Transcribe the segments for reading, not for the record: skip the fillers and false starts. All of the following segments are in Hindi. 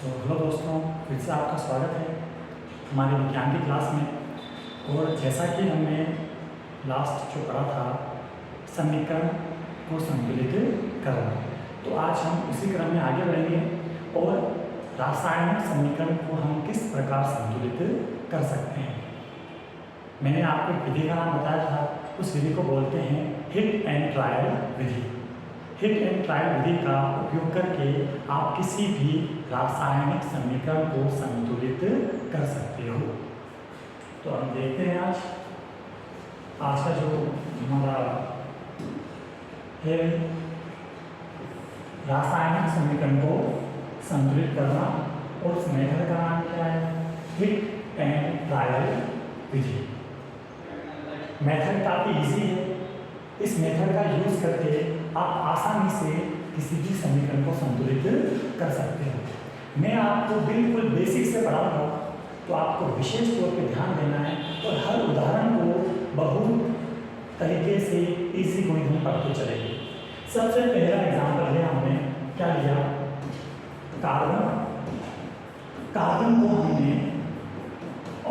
तो हेलो दोस्तों, फिर से आपका स्वागत है हमारे विज्ञान की क्लास में। और जैसा कि हमने लास्ट जो पढ़ा था समीकरण को संतुलित करना, तो आज हम उसी क्रम में आगे बढ़ेंगे और रासायनिक समीकरण को हम किस प्रकार संतुलित कर सकते हैं। मैंने आपको एक विधि का नाम बताया था, उस विधि को बोलते हैं हिट एंड ट्रायल विधि। हिट एंड ट्रायल विधि का उपयोग करके आप किसी भी रासायनिक समीकरण को संतुलित कर सकते हो। तो हम देखते हैं आज का जो हमारा है रासायनिक समीकरण को संतुलित करना, और उस मेथड का नाम क्या है? Hit and trial Vidhi. Method काफ़ी इजी है। इस मेथड का यूज करके आप आसानी से किसी भी समीकरण को संतुलित कर सकते हो। मैं आपको बिल्कुल बेसिक से पढ़ाऊंगा, तो आपको विशेष तौर पे ध्यान देना है और हर उदाहरण को बहुत तरीके से इजी कोई हम पढ़ते चलेंगे। सबसे पहला एग्जाम्पल लिया हमने, क्या लिया? कार्बन को हमने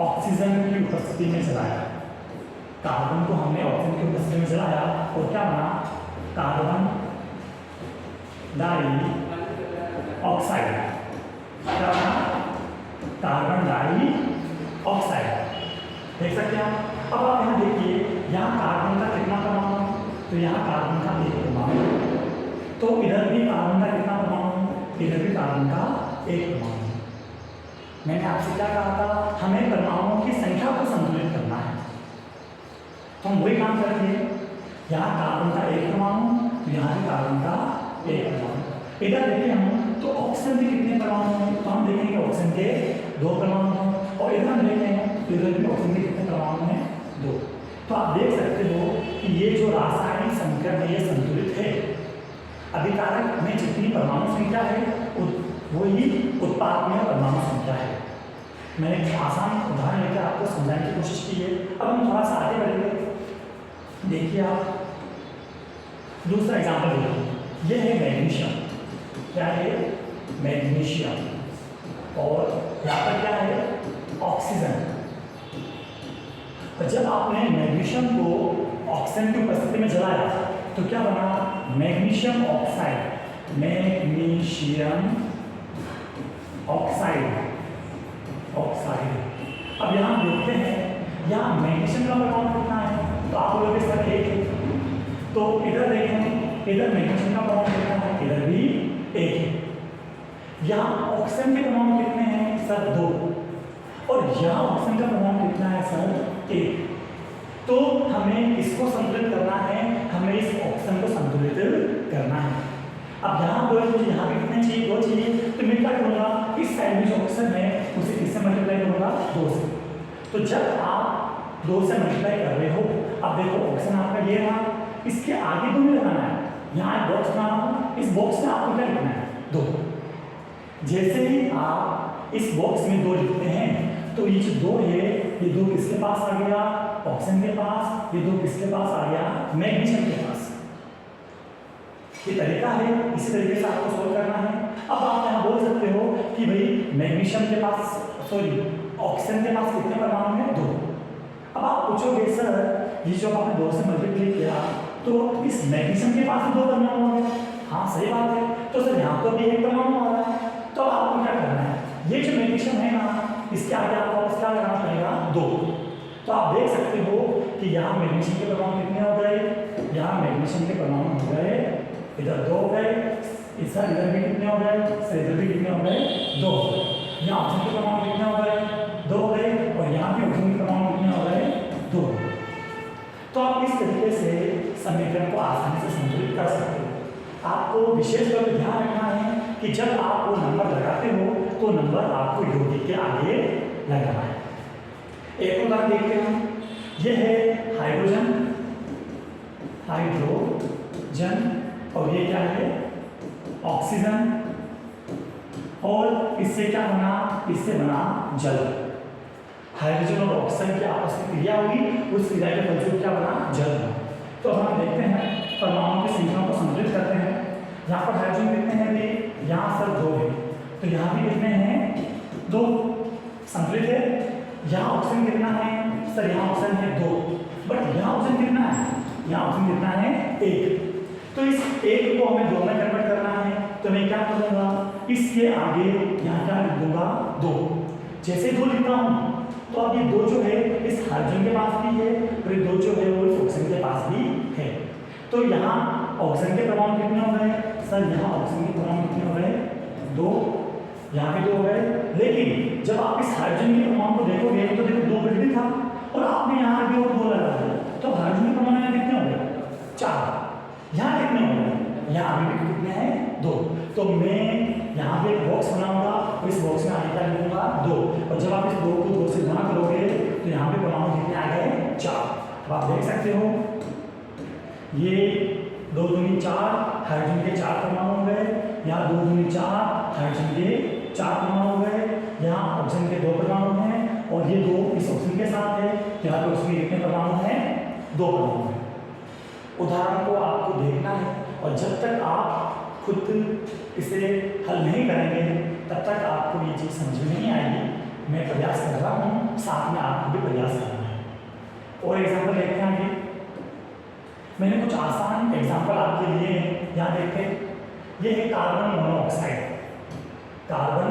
ऑक्सीजन की उपस्थिति में जलाया। कार्बन को हमने ऑक्सीजन की उपस्थिति में जलाया और क्या बना? Carbon dioxide. क्या बना? Carbon dioxide. देख सकते हैं आप। अब आप यहाँ देखिए, यहाँ कार्बन का कितना परमाणु? तो यहाँ कार्बन का एक परमाणु, तो इधर भी कार्बन का कितना परमाणु? इधर भी कार्बन का एक परमाणु। मैंने आपसे क्या कहा था? हमें परमाणुओं की संख्या को संतुलित करना है, तो हम वही काम करेंगे। यहाँ कार्बन का एक परमाणु, यहाँ भी कार्बन का एक परमाणु। इधर देखें हम, तो ऑक्सीजन के कितने परमाणु हैं? तो हम देखेंगे ऑक्सीजन के 2 परमाणु हैं, और इधर हम देखें तो इधर भी ऑक्सीजन के कितने परमाणु हैं? 2। तो आप देख सकते हो कि ये जो रासायनिक समीकरण है ये संतुलित है। अभिकारक में जितनी परमाणु संख्या है वही उत्पाद में परमाणु संख्या है। मैंने एक आसान उदाहरण लेकर आपको समझाने की कोशिश की है। अब हम थोड़ा सा आगे बढ़ेंगे। देखिए आप दूसरा एग्जाम्पल देखिए, यह है मैग्नीशियम। क्या है? मैग्नीशियम। और यहाँ पर क्या है? ऑक्सीजन। और जब आपने मैग्नीशियम को ऑक्सीजन की उपस्थिति में जलाया तो क्या बना? Magnesium oxide. Magnesium oxide. अब यहाँ देखते हैं, यहाँ मैग्नीशियम का परमाणु कितना है? तो आप बोलोगे सर 1 है। तो इधर देखें, इधर मैग्नीशियम का परमाणु कितना है? इधर भी 1 है। यहाँ ऑक्सीजन के परमाणु कितने हैं? सर 2। और यहाँ ऑक्सीजन का परमाणु कितना है? सर 1। तो हमें इसको संतुलित करना है, हमें इस ऑक्सीजन को संतुलित करना है। अब यहाँ 2 मुझे यहाँ भी कितने चाहिए? 2 चाहिए। तो मैं क्या करूँगा? इस साइड में जो ऑक्सीजन है उसे किससे मल्टीप्लाई करूँगा? 2 से। तो जब आप 2 से मल्टीप्लाई कर रहे हो, अब देखो ऑक्सीजन आपका ये रहा, इसके आगे 2 में लगाना है। यहाँ एक बॉक्स बना रहा, इस बॉक्स में आपको क्या लिखना है? 2। जैसे ही आप इस बॉक्स में 2 लिखते हैं तो ये जो 2 है, ये 2 किसके पास आ गया? ऑक्सीजन के पास। ये 2 किसके पास आ गया? मैग्नीशियम के पास। ये तरीका है, इसी तरीके से आपको सोल्व करना है। अब आप यहाँ बोल सकते हो कि भाई मैग्नीशियम के पास, सॉरी ऑक्सीजन के पास कितने परमाणु हैं? 2। अब आप पूछोगे सर ये जो आपने 2 से मल्टीप्लाई किया तो इस मैग्नीशियम के पास 2 परमाणु होंगे। हाँ सही बात है। तो सर यहाँ तो भी 1 परमाणु आ रहा है। तो आपको क्या करना है? ये जो मैग्नीशियम है ना, इसके आगे आपको वापस क्या लगाना पड़ेगा? 2। तो आप देख सकते हो कि यहाँ मैग्नीशियम के परमाणु कितने हो गए? यहाँ मैग्नीशियम के परमाणु हो गए, इधर 2 हो गए, इधर भी कितने हो गए? सर इधर भी कितने हो गए? 2 हो गए। यहाँ ऑक्सीजन के परमाणु कितने हो गए? 2 हो गए, और यहाँ भी ऑक्सीजन के परमाणु कितने हो गए? 2। तो आप इस तरीके से समीकरण को आसानी से संतुलित कर सकते हो। आपको विशेष तौर पर ध्यान रखना है कि जब आप वो नंबर लगाते हो तो नंबर आपको यौगिक के आगे लगाना है। एक उदाहरण देखते हैं। यह है हाइड्रोजन, और ये क्या है? ऑक्सीजन। और इससे क्या बना? इससे बना जल। हाइड्रोजन और ऑक्सीजन की आपस में क्रिया हुई, उस क्रिया के फलस्वरूप क्या बना? जल बना। तो हम देखते हैं परमाणुओं की संख्या को संतुलित करते हैं। यहाँ पर हाइड्रोजन कितने हैं? यहाँ सर 2 है, तो यहाँ भी कितने हैं 2, संतुलित है। यहाँ ऑप्शन कितना है सर, यहाँ ऑप्शन है 2, बट यहाँ ऑप्शन कितना है, यहाँ ऑप्शन कितना है 1। तो इस 1 को हमें 2 में कन्वर्ट करना है, तो मैं क्या करूँगा, इसके आगे यहाँ क्या लिख दूंगा 2। जैसे 2 लिखता हूँ तो अब ये 2 जो है इस हाइड्रोजन के पास भी है और ये 2 जो है वो इस ऑक्सीजन के पास भी है। तो यहाँ ऑक्सीजन के परमाणु कितने हो गए सर, यहाँ ऑक्सीजन के परमाणु कितने हो गए 2, यहाँ भी 2 हो गए। लेकिन जब आप इस हाइड्रोजन के परमाणु को देखोगे तो देखो 2 ऑलरेडी था और आपने यहाँ भी और 2 लगा दिया, तो हाइड्रोजन के परमाणु यहाँ कितने हो गए 4। यहाँ कितने हो गए, यहाँ अभी भी कितने हैं 2। तो मैं यहाँ पे एक बॉक्स बनाऊंगा और इस बॉक्स में आगे क्या लिखूंगा 2, और जब आप इस 2 को 2 से गुणा करोगे तो यहाँ पे परमाणु कितने आ गए 4। अब आप देख सकते हो ये 2 दूनी 4 हाइड्रोजन के 4 परमाणु हो गए, यहाँ 2 दूनी 4 हाइड्रोजन के 4 परमाणु हो गए, यहाँ ऑक्सीजन के 2 परमाणु हैं और ये 2 इस ऑक्सीजन के साथ है, यहाँ पे उसमें कितने परमाणु हैं 2 परमाणु हैं। उदाहरण को आपको देखना है और जब तक आप खुद इसे हल नहीं करेंगे तब तक आपको ये चीज़ समझ में नहीं आएगी। मैं प्रयास कर रहा हूँ, साथ में आपको भी प्रयास करना है। और एग्जाम्पल देखते हैं आगे, मैंने कुछ आसान एग्जाम्पल आपके लिए यहाँ देखते हैं। ये है carbon monoxide, carbon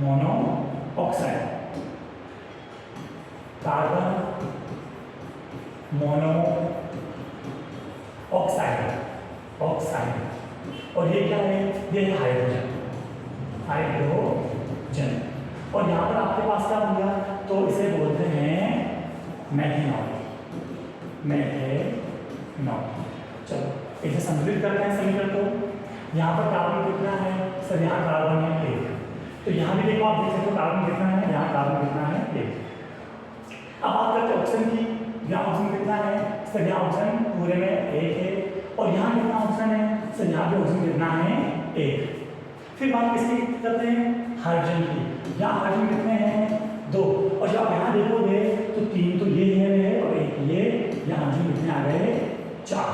monoxide, carbon monoxide, oxide. और ये क्या है, ये है हाइड्रोजन, हाइड्रोजन। और यहाँ पर आपके पास क्या हो गया, तो इसे बोलते हैं मेथेनॉल, मेथेनॉल। चलो इसे संतुलित करते हैं समीकरण को। यहाँ पर कार्बन कितना है सर, यहाँ कार्बन है 1, तो यहाँ भी देखो आप देख सकते हो कार्बन कितना है, यहाँ कार्बन कितना है 1। अब बात करते हैं ऑक्सीजन की, यहाँ ऑक्सीजन कितना है सर, यहाँ ऑक्सीजन पूरे में 1 है और यहाँ कितना ऑक्सीजन है सर, यहाँ पे ऑक्सीजन कितना है 1। फिर बात किसकी करते हैं, हाइड्रोजन की। यहाँ हाइड्रोजन कितने हैं 2, और जब आप यहाँ देखोगे तो 3 तो ये है और 1 ये, यहाँ हाइड्रोजन कितने आ गए 4।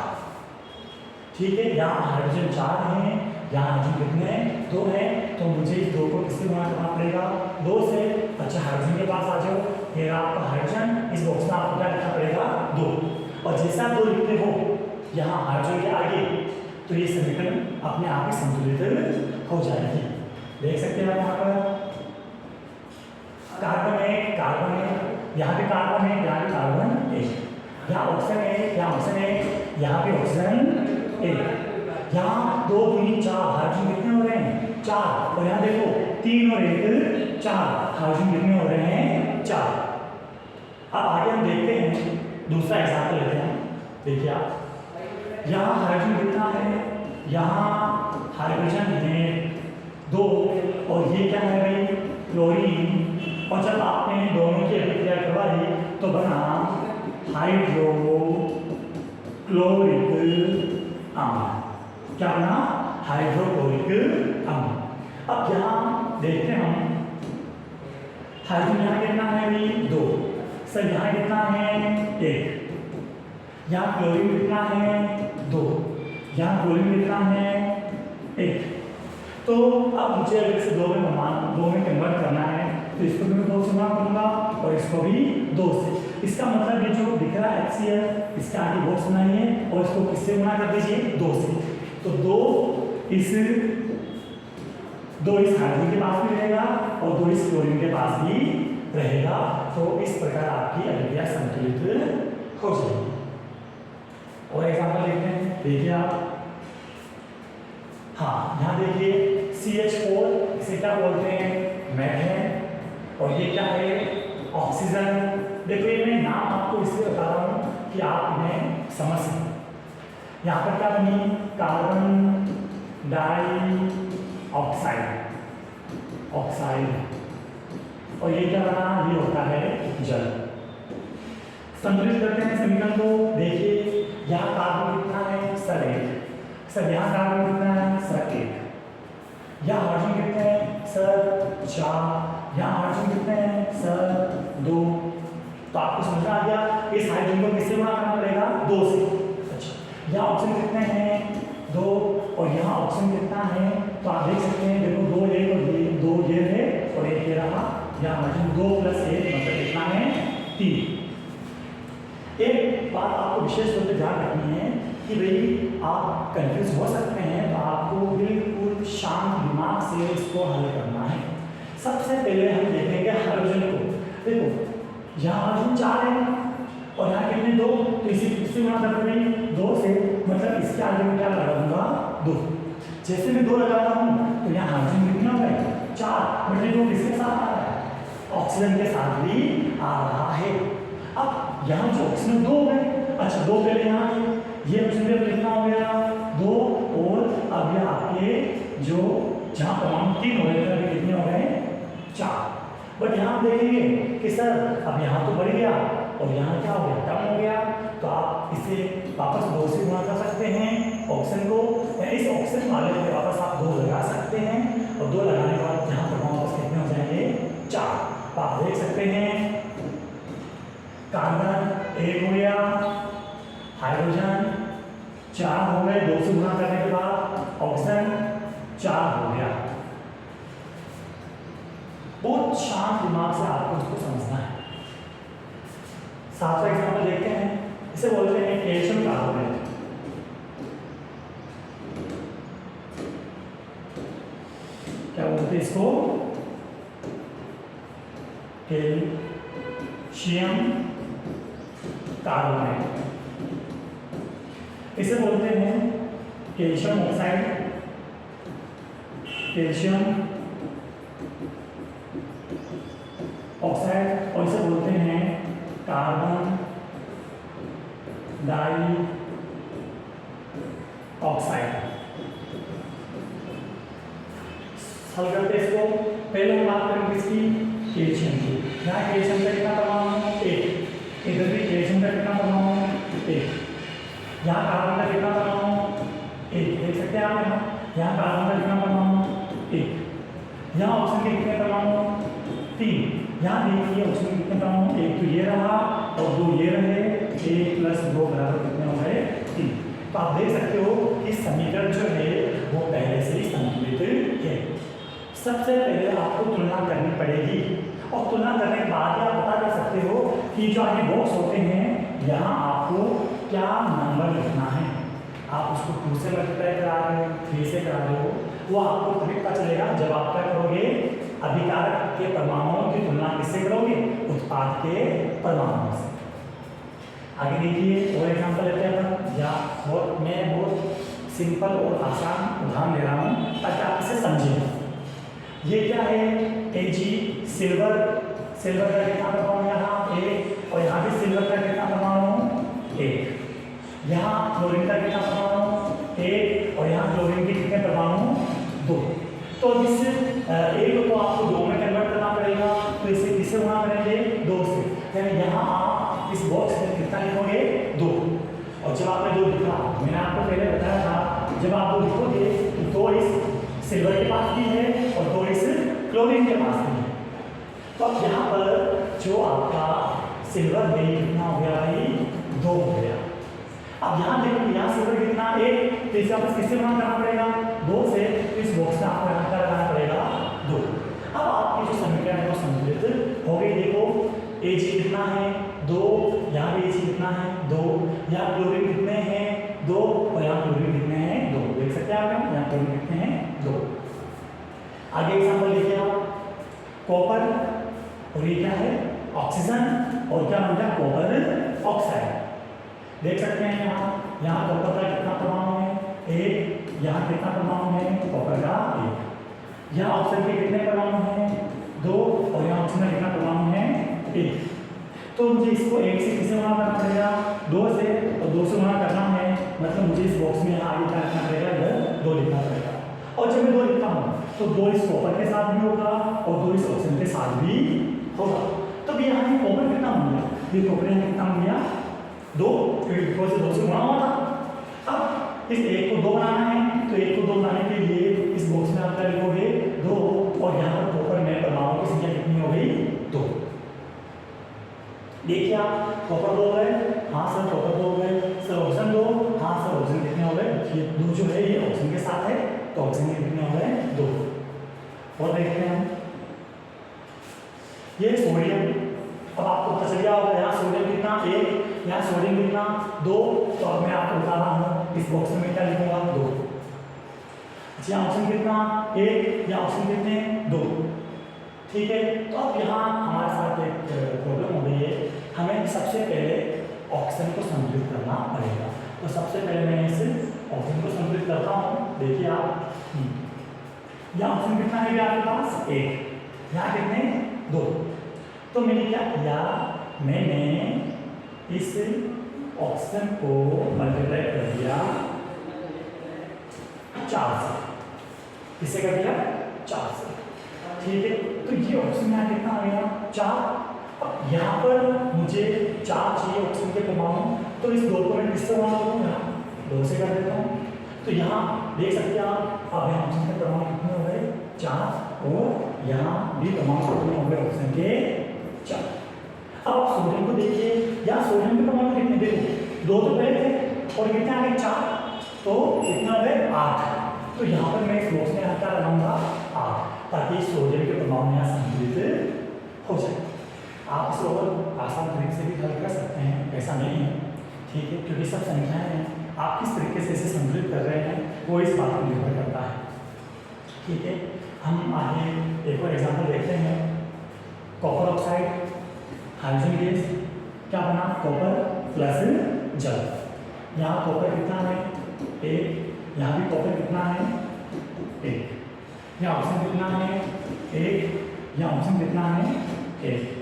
ठीक है, यहाँ हाइड्रोजन 4 हैं, यहाँ हाइड्रोजन कितने 2 है, तो मुझे इस 2 को किससे गुणा करना पड़ेगा 2 से। अच्छा हाइड्रोजन के पास आ जाओ, ये आपका हाइड्रोजन, इस बॉक्स में आपको क्या लिखना पड़ेगा 2, और जैसा आप 2 लिखते हो यहाँ हाइड्रोजन के आगे तो ये समीकरण अपने आप ही संतुलित हो जाएगी। देख सकते हैं आप यहाँ पर कार्बन है, कार्बन है, यहाँ पे कार्बन है, यहाँ पे कार्बन 1, यहाँ ऑक्सीजन है, यहाँ ऑक्सीजन है, यहाँ पे ऑक्सीजन 1, यहाँ 2 दूनी 4 हाइड्रोजन कितने हो रहे हैं 4, और यहाँ देखो 3 और 1 4 हाइड्रोजन कितने हो रहे हैं 4। अब आगे हम देखते हैं दूसरा एग्जाम्पल लेते हैं। देखिए आप यहाँ हाइड्रोजन कितना है, यहाँ हाइड्रोजन है 2 और ये क्या है भाई क्लोरीन, और जब आपने दोनों की अभिक्रिया करवाई तो बना हाइड्रोक्लोरिक अम्ल। क्या बना हाइड्रोक्लोरिक अम्ल। अब यहाँ देखते हैं हम हाइड्रोजन यहाँ कितना है भाई 2 सर, यहाँ कितना है 1, यहाँ क्लोरीन कितना है 2, यहाँ क्लोरीन कितना है 1। तो अब मुझे अगर इसे 2 में कन्वर्ट करना है तो इसको भी मैं 2 से गुणा करूँगा और इसको भी 2 से। इसका मतलब ये जो दिख रहा है HCl, इसका आगे बॉक्स बनाइए और इसको किससे गुणा कर दीजिए 2 से। तो 2 इस हाइड्रोजन के पास भी रहेगा और 2 इस क्लोरीन के पास भी रहेगा। तो इस प्रकार आपकी अभिक्रिया संतुलित हो जाएगी। और एग्जाम्पल देखते हैं, देखिए आप, हाँ यहाँ देखिए CH4 इसे क्या बोलते हैं मेथेन, और ये क्या है ऑक्सीजन। देखो ये मैं नाम आपको इसलिए बता रहा हूँ कि आप इन्हें समझ सकें। यहाँ पर क्या बनी कार्बन डाइऑक्साइड, ऑक्साइड, और ये क्या बना, ये होता है जल। संतुलित करते हैं समीकरण को। देखिए यहाँ कार्बन कितना है सर 1, सर यहाँ कार्बन कितना है सर 1, यहाँ हाइड्रोजन कितने हैं सर 4, यहाँ हाइड्रोजन कितने हैं सर 2। तो आपको समझ में आ गया इस हाइड्रोजन को किससे गुणा करना पड़ेगा 2 से। अच्छा यहाँ ऑक्सीजन कितने हैं 2 और यहाँ ऑक्सीजन कितना है तो आप देख सकते हैं, देखो 2 ये और ये 2 ये है और एक ये रहा, यहाँ हाइड्रोजन 2 + 1 मतलब कितना है 3। एक बात आपको विशेष रूप से ध्यान रखनी है कि भाई आप कंफ्यूज हो सकते हैं, तो आपको बिल्कुल शांत दिमाग से इसको हल करना है। सबसे पहले हम देखेंगे हाइड्रोजन को। देखो यहाँ हाइड्रोजन 4 है और यहाँ कितने 2, तो इसी गुणा कर रही 2 से, मतलब इसके आगे में क्या लगाऊंगा 2। जैसे मैं 2 लगाता हूँ तो यहाँ हाइड्रोजन कितना हो गया 4, मतलब 2 किसके साथ आ रहा है, ऑक्सीजन के साथ भी आ रहा है। अब यहाँ जो ऑक्सीजन 2 हो गए, अच्छा 2 पहले यहाँ ये ऑक्सीजन कितना हो गया 2, और अब ये आपके जो जहाँ परमाणु 3 हो गए थे कितने हो गए 4। बट यहाँ आप देखेंगे कि सर अब यहाँ तो बढ़ गया और यहाँ क्या हो गया कम हो गया, तो आप इसे वापस 2 से गुणा कर सकते हैं ऑक्सीजन को, इस ऑक्सीजन वाले पे वापस आप 2 लगा सकते हैं और 2 लगाने के बाद यहाँ पर वापस कितने हो जाएंगे 4। तो आप देख सकते हैं कार्बन 1 हो गया, हाइड्रोजन 4 हो गए, 2 से गुणा करने के बाद ऑक्सीजन 4 हो गया। बहुत शांत दिमाग से आपको इसको समझना है। 7वां एग्जाम्पल देखते हैं, इसे बोलते हैं कैल्शियम कार्बोनेट। क्या बोलते हैं इसको, कैल्शियम कार्बोनेट। इसे बोलते हैं कैल्शियम ऑक्साइड, कैल्शियम ऑक्साइड, और इसे बोलते हैं कार्बन डाई ऑक्साइड। हल करते हैं इसको। पहले हम बात करेंगे इसकी कैल्शियम की। यहाँ कैल्शियम का कितना परमाणु 1, इधर भी कैल्शियम का कितना परमाणु 1, यहाँ कार्बन का कितना परमाणु 1, देख सकते हैं आप यहाँ कार्बन का कितना परमाणु 1, यहाँ ऑक्सीजन के कितने परमाणु 3, यहाँ देखिए ऑक्सीजन कितने परमाणु 1 तो ये रहा और 2 ये रहे, 1 + 2 बराबर कितने हो गए 3। तो आप देख सकते हो कि समीकरण जो है वो पहले से ही संतुलित है। सबसे पहले आपको तुलना करनी पड़ेगी और तुलना करने के बाद आप पता कर सकते हो कि जो आगे बॉक्स होते हैं यहाँ आपको क्या नंबर लिखना है। आप उसको 2 से मल्टीप्लाई करा रहे हो, 3 से करा रहे हो, वो आपको तभी पता चलेगा जब आप क्या करोगे, अभिकारक के परमाणुओं की तुलना किससे करोगे, उत्पाद के परमाणुओं से। आगे देखिए और एग्जांपल लेते हैं अपन, या मैं बहुत सिंपल और आसान उदाहरण दे रहा हूँ ताकि आप इसे समझें। ये क्या है Ag सिल्वर, सिल्वर का कितना परमाणु यहाँ 1 और यहाँ भी सिल्वर का कितना परमाणु 1, यहाँ क्लोरीन का कितना परमाणु 1 और यहाँ क्लोरीन के कितने परमाणु 2। तो इस 1 को आपको 2 में कन्वर्ट करना पड़ेगा, तो इसे किससे गुणा करेंगे 2 से, यानी यहाँ आप इस बॉक्स में कितना लिखोगे 2। और जब आपने 2 लिखा, मैंने आपको पहले बताया था जब आप 2 लिखोगे तो 2 इस सिल्वर के पास भी है और 2 इस क्लोरीन के पास भी है। तो अब यहाँ पर जो आपका सिल्वर है कितना हो गया भाई 2 हो गया। अब यहाँ देखो यहाँ सिल्वर कितना 1, तो इसे आपको किससे गुणा करना पड़ेगा 2 से, तो इस बॉक्स में आपको यहाँ क्या लगाना पड़ेगा 2। अब आपकी जो समीकरण है वो संतुलित हो गई। देखो Ag कितना है 2, यहाँ भी Ag कितना है 2, यहाँ क्लोरीन कितने हैं 2 और यहाँ क्लोरीन कितने हैं 2, देख सकते हैं आप यहाँ क्लोरीन कितने हैं 2। आगे एग्जाम्पल देखिए आप, कॉपर और ये क्या है ऑक्सीजन और क्या बन गया कॉपर ऑक्साइड। देख सकते हैं यहाँ कॉपर का कितना परमाणु है 1, यहाँ कितना परमाणु है कॉपर का 1, यहाँ ऑक्सीजन के कितने परमाणु हैं 2 और यहाँ ऑक्सीजन का कितना परमाणु है 1। तो मुझे इसको 1 से किसे गुणा करना पड़ेगा 2 से, और 2 से गुणा करना है मतलब मुझे इस बॉक्स में आगे क्या लिखना पड़ेगा इधर 2 लिखना पड़ेगा। और जब मैं 2 लिखता हूँ तो 2 इस कॉपर के साथ भी होगा और 2 इस ऑक्सीजन के साथ भी होगा। तो यहाँ ये कॉपर कितना हो गया, ये कॉपर यहाँ कितना हो गया 2, क्योंकि 2 से गुणा हुआ था। अब इस 1 को 2 बनाना है, तो 1 को 2 बनाने के लिए इस बॉक्स में आप क्या लिखोगे 2 और यहाँ पर कॉपर में परमाणुओं की संख्या कितनी हो गई 2। देखिए आप कॉपर 2 हो गए, हाँ सर कॉपर 2 हो गए, सर ऑक्सीजन 2, हाँ सर ऑक्सीजन कितने हो गए, ये 2 जो है ये ऑक्सीजन के साथ है तो ऑक्सीजन के कितने हो गए 2। और देखते हैं ये सोडियम, अब आपको पता चल गया होगा यहाँ सोडियम कितना 1, यहाँ सोडियम कितना 2, तो अब मैं आपको बता रहा हूँ इस बॉक्स में क्या लिखूंगा 2। अच्छा यहाँ ऑप्शन कितना 1, यहाँ ऑप्शन कितने 2, ठीक है। तो अब यहाँ हमारे साथ एक प्रॉब्लम हो गई है, हमें सबसे पहले ऑक्सीजन को संतुलित करना पड़ेगा। तो सबसे पहले मैं इस ऑक्सीजन को संतुलित करता हूँ। देखिए आप यहाँ ऑप्शन कितना है आपके पास 1, यहाँ कितने 2, तो मैंने क्या किया, मैंने इस ऑक्सीजन को मल्टीप्लाई कर दिया 4 से, किससे कर दिया 4 से, ठीक है। तो ये ऑक्सीजन यहाँ कितना आ गया 4। अब यहाँ पर मुझे 4 चाहिए ऑक्सीजन के परमाणु, तो इस 2 को मैं किससे गुणा करूँगा 2 से कर देता हूँ। तो यहाँ देख सकते हैं आप, अब यहाँ ऑक्सीजन के परमाणु कितने हो गए 4, और यहाँ भी परमाणु कितने हो गए ऑक्सीजन के 4। अब आप सोडियम को देखिए, यहाँ सोडियम के परमाणु कितने, देखो 2 तो पहले थे और कितने आ गए 4, तो कितना हो गए 8। तो यहाँ पर मैं इस बॉक्स में क्या लगाऊंगा 8, ताकि सोडियम के परमाणु यहाँ संतुलित हो जाए। आप इसको और आसान तरीके से भी हल कर सकते हैं, ऐसा नहीं है, ठीक है, क्योंकि सब संख्याएं हैं, आप किस तरीके से इसे संतुलित कर रहे हैं वो इस बात पर निर्भर करता है, ठीक है। हम आगे एक और एग्जाम्पल देखते हैं। कॉपर ऑक्साइड, हाइड्रोजन गैस, क्या बना कॉपर प्लस जल। यहाँ कॉपर कितना है 1, यहाँ भी कॉपर कितना है 1, यहाँ ऑक्सीजन कितना है 1, यहाँ ऑक्सीजन कितना है 1,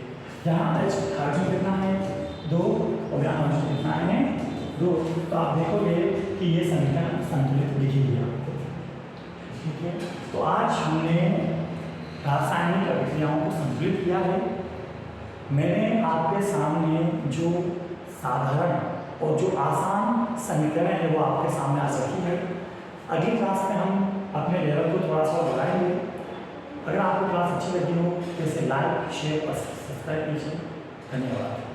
यहाँ हाइड्रोजन कितना है 2, और यहाँ हाइड्रोजन कितना है 2। तो आप देखोगे कि ये संख्या संतुलित लिखी हुई है आपको, ठीक है। तो आज हमने रासायनिक अभिक्रियाओं को संतुलित किया है। मैंने आपके सामने जो साधारण और जो आसान समीकरण है वो आपके सामने आज रखी है। अगली क्लास में हम अपने लेवल को थोड़ा सा बढ़ाएंगे। अगर आपको क्लास अच्छी लगी हो तो इसे लाइक शेयर और सब्सक्राइब कीजिए। धन्यवाद।